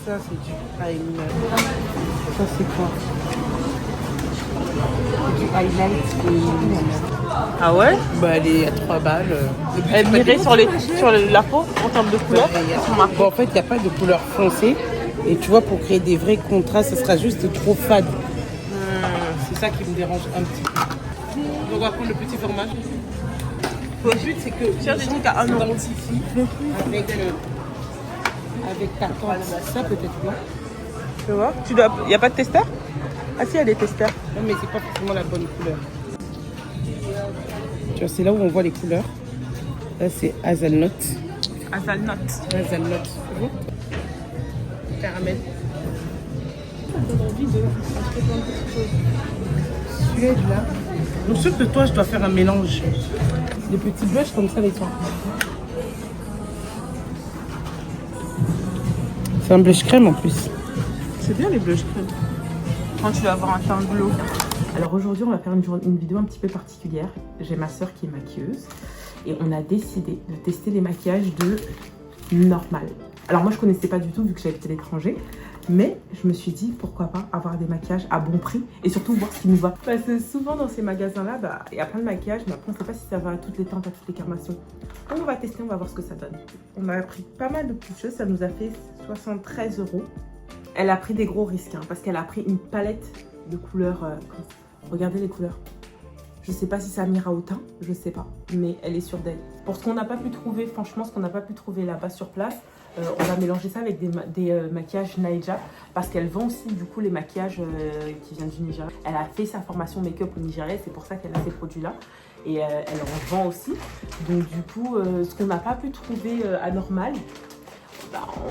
Ça, c'est du primer. Ça, c'est quoi? C'est du highlight. Ah ouais? Bah, elle est à 3 balles. Elle mirait sur la peau en termes de couleur. Bon, en fait, il n'y a pas de couleur foncée. Et tu vois, pour créer des vrais contrastes, ça sera juste trop fade. C'est ça qui me dérange un petit peu. Donc, on va prendre le petit format. Le but, c'est que Faire des trucs à 1 euro. s'identifie avec ta carte. Ça, peut-être pas. Tu vois? Il n'y a pas de testeur? Ah si, il y a des testeurs. Non, mais c'est pas forcément la bonne couleur. Tu vois, c'est là où on voit les couleurs. Là, c'est hazelnut. Hazelnut. Hazelnut. C'est bon? Caramel. Ça donne envie de acheter plein de petites choses. Celui-là. Donc, sûr que toi, je dois faire un mélange. Des petits blushs comme ça, les toi. C'est un blush crème en plus. C'est bien les blushs crème. Quand tu vas avoir un teint glow. Alors aujourd'hui, on va faire une vidéo un petit peu particulière. J'ai ma soeur qui est maquilleuse et on a décidé de tester les maquillages de Normal. Alors moi, je connaissais pas du tout vu que j'habitais à l'étranger. Mais je me suis dit, pourquoi pas avoir des maquillages à bon prix et surtout voir ce qui nous va. Parce que souvent dans ces magasins-là, il y a plein de maquillages, mais après on ne sait pas si ça va à toutes les teintes, à toutes les carnations. Donc on va tester, on va voir ce que ça donne. On a pris pas mal de petites choses, ça nous a fait 73 €. Elle a pris des gros risques, parce qu'elle a pris une palette de couleurs. Regardez les couleurs. Je sais pas si ça m'ira au teint, je sais pas, mais elle est sûre d'elle. Pour ce qu'on n'a pas pu trouver, franchement, ce qu'on n'a pas pu trouver là-bas sur place, on va mélanger ça avec des maquillages Naija parce qu'elle vend aussi du coup les maquillages qui viennent du Nigeria. Elle a fait sa formation make-up au Nigeria, c'est pour ça qu'elle a ces produits-là. Et elle en vend aussi. Donc du coup, ce qu'on n'a pas pu trouver à Normal,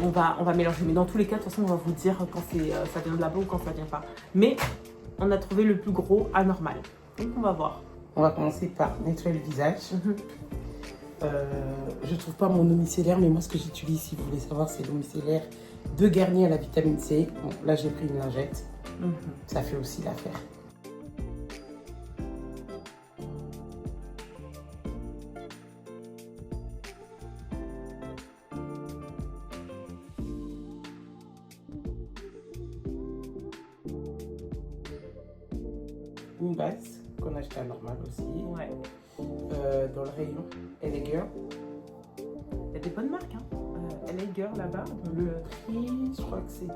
on va mélanger. Mais dans tous les cas, de toute façon, on va vous dire quand ça vient de là-bas ou quand ça vient pas. Mais on a trouvé le plus gros à Normal. Donc on va voir. On va commencer par nettoyer le visage. Je trouve pas mon eau micellaire, mais moi ce que j'utilise, si vous voulez savoir, c'est l'eau micellaire de Garnier à la vitamine C. Bon, là j'ai pris une lingette. Ça fait aussi l'affaire. Une base qu'on a acheté à Normal aussi. Ouais. Dans le rayon LA Girl. Il y a des bonnes marques, LA Girl là-bas. Le prix, je crois que c'était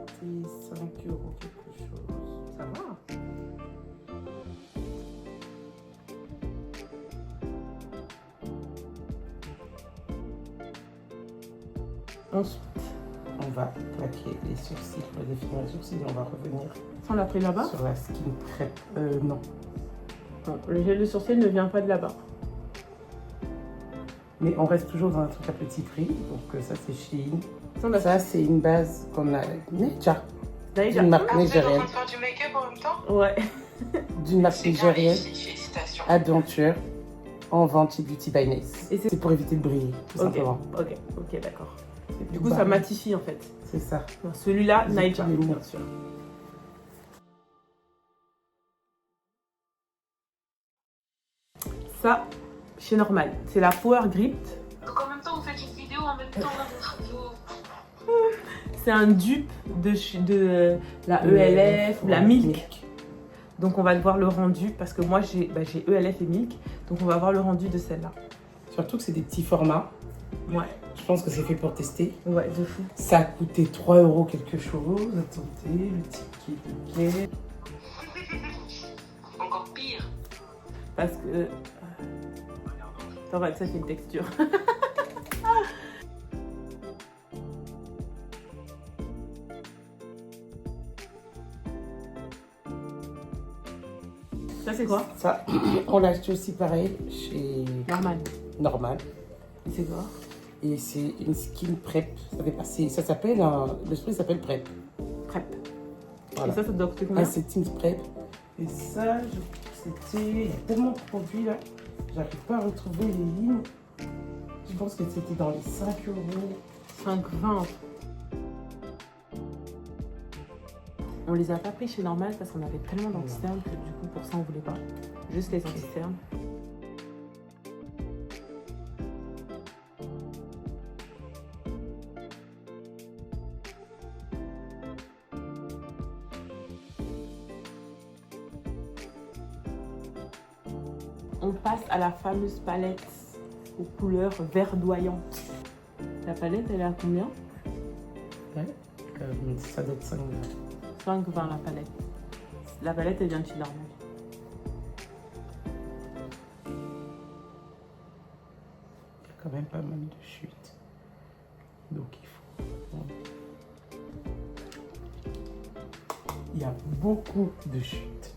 5 € quelque chose. Ça va. Ensuite, on va plaquer les sourcils, on va définir les sourcils et on va revenir. Ça, on l'a pris là-bas? Sur la skin prep. Non. Non, le gel de sourcil ne vient pas de là-bas. Mais on reste toujours dans un truc à petit prix. Donc ça, c'est Shein. Ça, c'est une base qu'on a... Neja. Naija. D'une marque Vous êtes en nigérienne. train de faire du make-up en même temps? Ouais. D'une marque C'est bien, nigérienne. félicitations. Aventure. En vente chez Beauty by Nice. Et c'est pour éviter de briller, tout simplement. Ok, d'accord. C'est Du tout coup, bas. ça matifie en fait. C'est ça. Celui-là, Naija, Les mots. bien sûr. Ça, chez Normal, c'est la Power Grip. Donc en même temps, vous faites une vidéo, en même temps, là, vous... C'est un dupe de la ELF ou la Milk. Donc on va voir le rendu parce que moi j'ai ELF et Milk. Donc on va voir le rendu de celle-là. Surtout que c'est des petits formats. Ouais. Je pense que c'est fait pour tester. Ouais, de fou. Ça a coûté 3 € quelque chose. Attendez, le ticket. Encore pire. Parce que... Attends, regarde, ça c'est une texture. Ça c'est quoi? Ça, on l'a acheté aussi pareil chez Normal. Normal. C'est quoi? Et c'est une skin prep. Ça fait passer. Ça s'appelle le spray s'appelle prep. Prep. Voilà. Et ça doit coûter combien? Ah, c'est Team Prep. Et ça, c'était. Il y a tellement de produits là. J'arrive pas à retrouver les lignes. Je pense que c'était dans les 5 €. 5,20. On les a pas pris chez Normal parce qu'on avait tellement d'anti-cernes que du coup pour ça on voulait pas. Juste les anti-cernes. on passe à la fameuse palette aux couleurs verdoyantes. La palette, elle est à combien? Ouais, ça doit être 5 €. 5,20 la palette. La palette, elle vient de chez Darman. Il y a quand même pas mal de chutes. Donc il faut... Il y a beaucoup de chutes.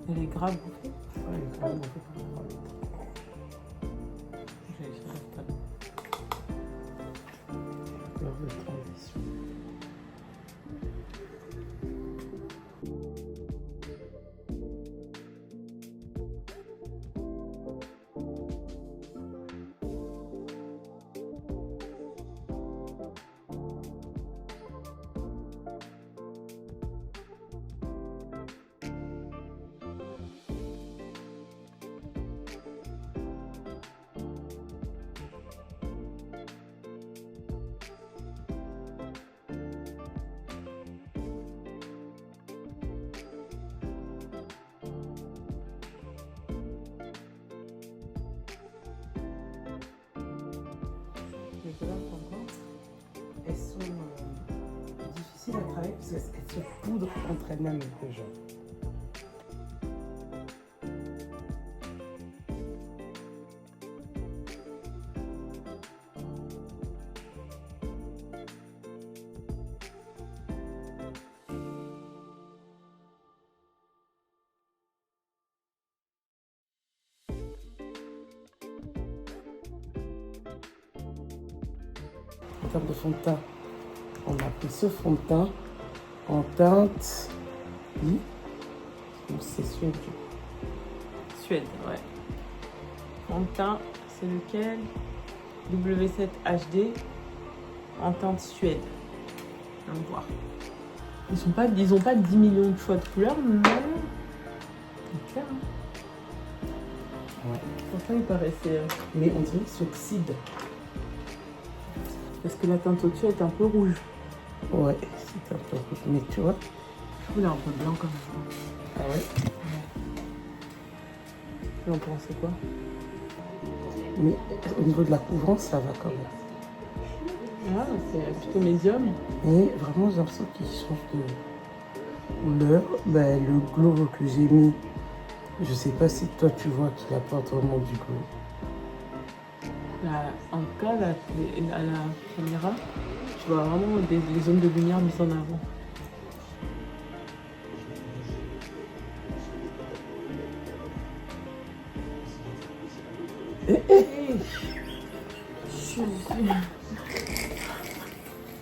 Elle est grave bouffée. Ouais, il est quand même beaucoup plus grave. J'ai essayé de pas. Peur de transition. Elles sont difficiles à travailler parce qu'elles se poudrent entre elles-mêmes les gens. En termes de fond de teint, on a pris ce fond de teint en teinte I. C'est Suède. Suède, ouais. En teint, c'est lequel? W7 HD en teinte Suède. On va voir. Ils ont pas 10 millions de choix de couleurs, mais c'est clair. Hein. Ouais. Pourtant, il paraissait. Mais on dirait qu'ils s'oxydent. Parce que la teinte au-dessus est un peu rouge. Ouais, c'est un peu rouge. Mais tu vois. Je trouve qu'il est un peu blanc quand même. Ah ouais. Tu en pensais quoi? Mais au niveau de la couvrance, ça va quand même. Ah, c'est plutôt médium. Et vraiment, j'ai l'impression qu'il change de couleur. Ben, le glow que j'ai mis, je sais pas si toi tu vois qu'il apporte vraiment du glow. En tout cas, à la caméra, tu vois vraiment les zones de lumière mises en avant. Je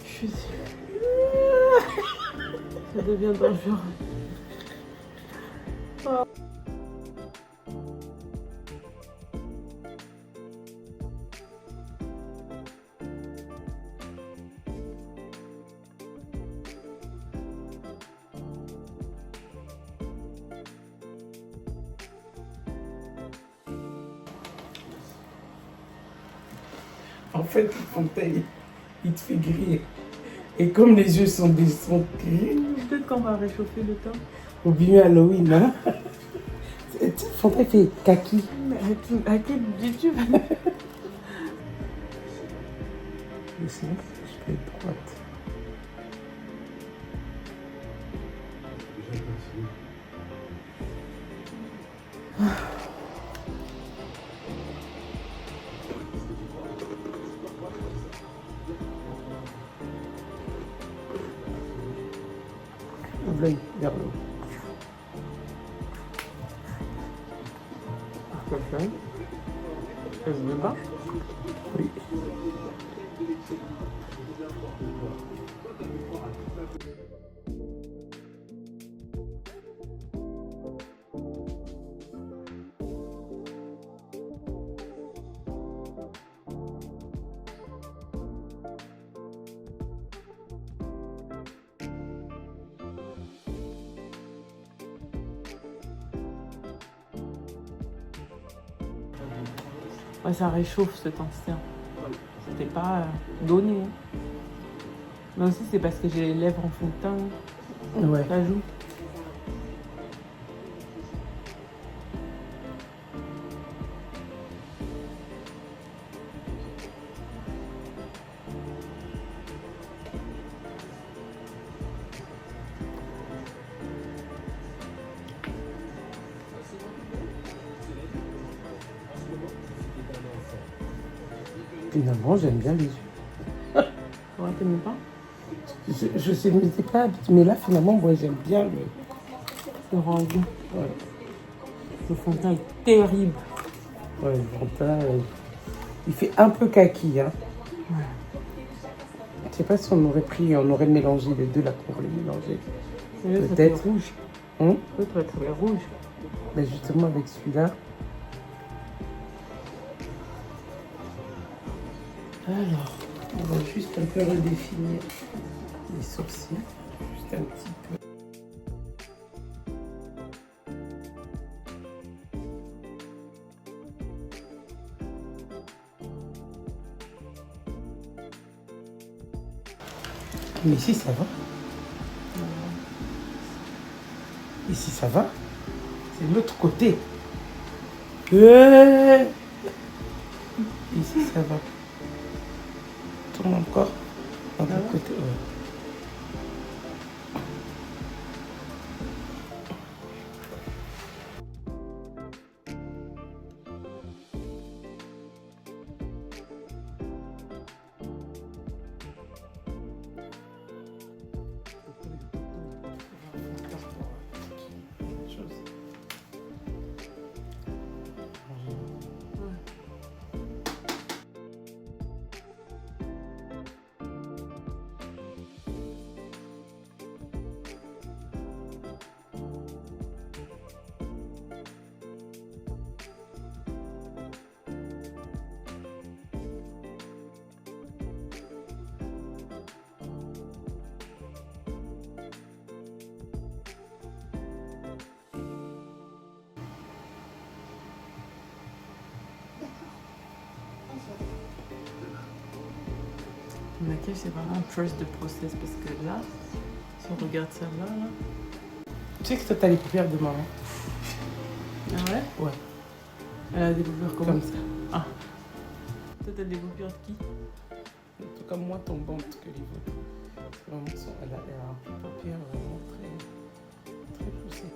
suis... Ça devient dangereux. Oh. En fait, le fond de teint, il te fait griller. Et comme les yeux sont gris, Peut-être qu'on va réchauffer le teint. au milieu Halloween, hein. Tu sais, le fond de teint fait kaki. Mais à quel YouTube? Mais sinon, je peux être droite. L'œil vers le haut. Comme ça. Elle se met pas. Oui. Ouais, ça réchauffe ce temps-ci. C'était pas donné. Hein. Mais aussi, c'est parce que j'ai les lèvres en fond de teint. Ouais. Ça joue. Finalement, j'aime bien les yeux. Ouais, t'aimes pas? Je sais, mais c'est pas. Mais là, finalement, moi, j'aime bien Le rendu. Ouais. Le fond de teint est terrible. Ouais, le fond de teint, il fait un peu kaki, hein. Ouais. Je sais pas si on aurait mélangé les deux, là, qu'on aurait mélangé. Peut-être rouge. Peut-être le rouge. Mais justement, avec celui-là. Alors, on va juste un peu redéfinir les sourcils. Juste un petit peu. Mais ici, ça va. Ici, ça va. C'est l'autre côté. Ici, ça va. Tourne encore. Dans l'autre côté. Ouais. Le maquillage, c'est vraiment un first de process parce que là, si on regarde celle-là, là. Tu sais que toi, t'as les paupières de maman. Ah ouais? Ouais. Elle a des paupières comme ça. Ah. Toi, t'as des paupières de qui? En tout cas, moi, tombante que les vôtres. Vraiment, elle a un peu de paupières vraiment très poussées.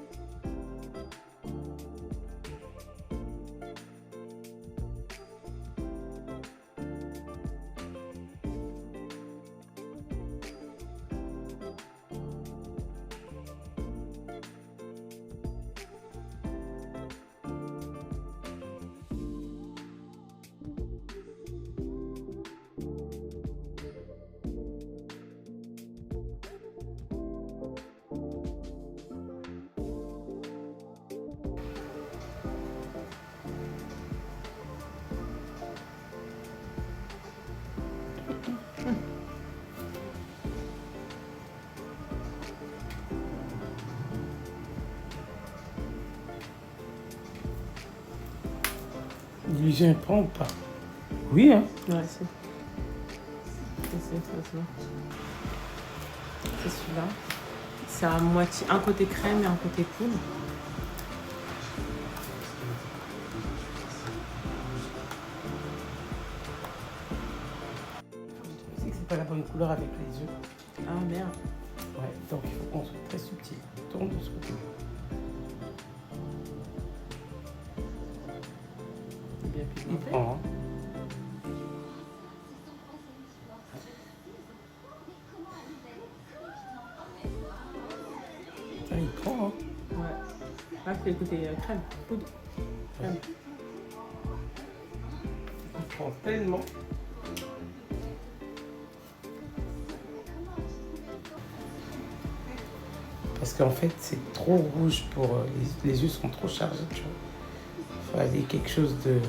L'illusion, elle prend ou pas? Oui, hein? Ouais, c'est. C'est celui-là. C'est à moitié, un côté crème et un côté poudre. Je sais que c'est pas la bonne couleur avec les yeux. Ah merde. Ouais, donc il faut qu'on soit très subtil. Tourne de ce côté. Bien Il pigmenté. prend, hein? Ça, il prend, hein? Ouais. Là, c'est le côté crème, poudre. Crème. Il prend tellement. Parce qu'en fait, c'est trop rouge pour... les yeux sont trop chargés, tu vois. Il faut aller quelque chose de...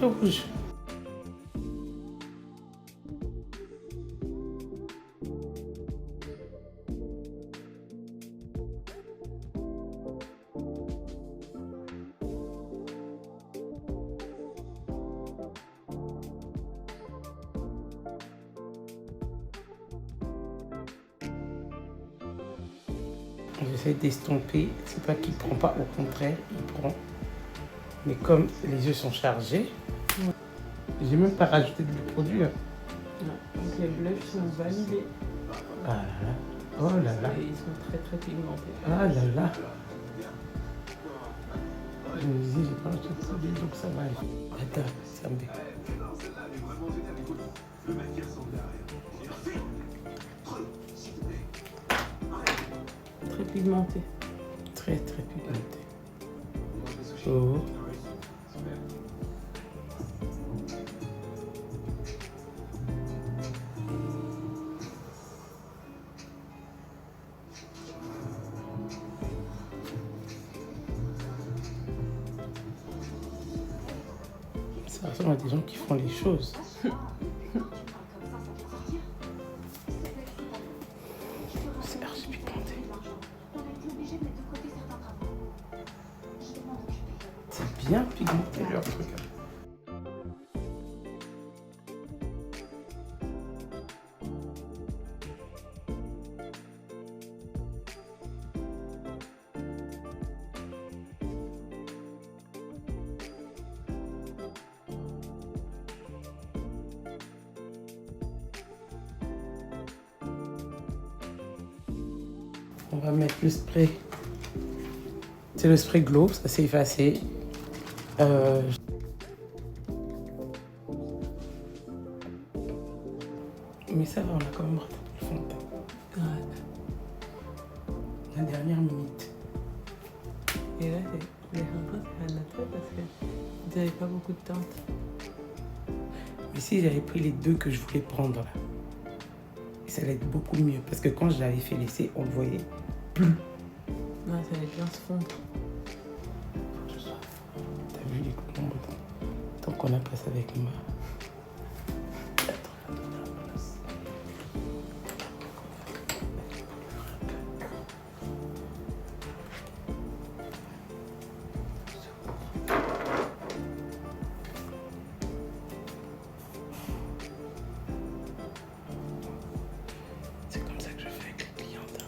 très rouge. J'essaie d'estomper, c'est pas qu'il prend pas, au contraire, il prend. Mais comme les yeux sont chargés, j'ai même pas rajouté du produit. Non. Donc les blushs sont validés. Ah là là, oh là là, Et ils sont très très pigmentés. ah là là. Je me disais, j'ai pas rajouté de produit, donc ça va aller. Attends, ça me déconne. Très pigmenté. Très très pigmenté. Oh. Ça ressemble à des gens qui font les choses. C'est archi pigmenté. C'est bien pigmenté leur truc. On va mettre le spray. C'est le spray Glow, ça s'est effacé. Mais ça va, on a quand même rattrapé le fond de teint. Ouais. La dernière minute. Et là, les shampoings, c'est un attrait parce que vous n'avez pas beaucoup de teinte. Mais si j'avais pris les deux que je voulais prendre là, ça allait être beaucoup mieux. Parce que quand je l'avais fait laisser, on le voyait plus. Ouais, ça allait bien se fondre. Faut que je sois. T'as vu les couleurs tant qu'on a passé avec ma. C'est comme ça que je fais avec les clientes.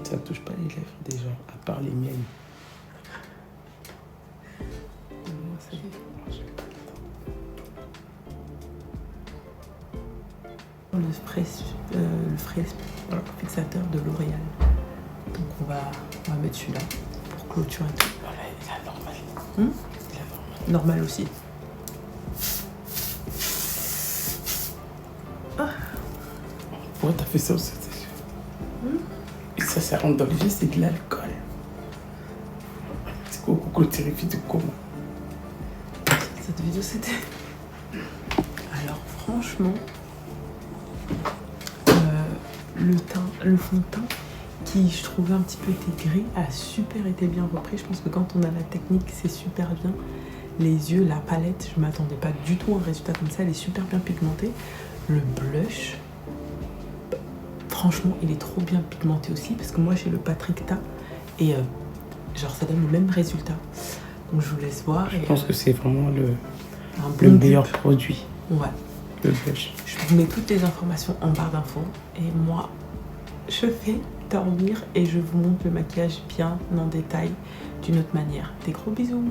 Ça ne touche pas les lèvres des gens, à part les miennes. Moi, c'est Le spray fixateur de L'Oréal. Donc on va mettre celui-là pour clôturer tout. Voilà, il est normal. Hmm, Il est normal. normal aussi. Pourquoi t'as fait ça aussi? Et ça rentre dans les yeux, c'est de l'alcool. C'est quoi, coucou, terrifié de comment? Cette vidéo c'était... Alors franchement, le fond de teint qui je trouvais un petit peu été gris a super été bien repris. Je pense que quand on a la technique c'est super bien. Les yeux, la palette, je m'attendais pas du tout à un résultat comme ça, elle est super bien pigmentée. Le blush, franchement il est trop bien pigmenté aussi parce que moi j'ai le Patrick Ta et genre ça donne le même résultat. Donc je vous laisse voir. Je pense que c'est vraiment le bon meilleur dupe. produit, Ouais. le blush. Je vous mets toutes les informations en barre d'infos et moi je vais dormir et je vous montre le maquillage bien en détail d'une autre manière. Des gros bisous.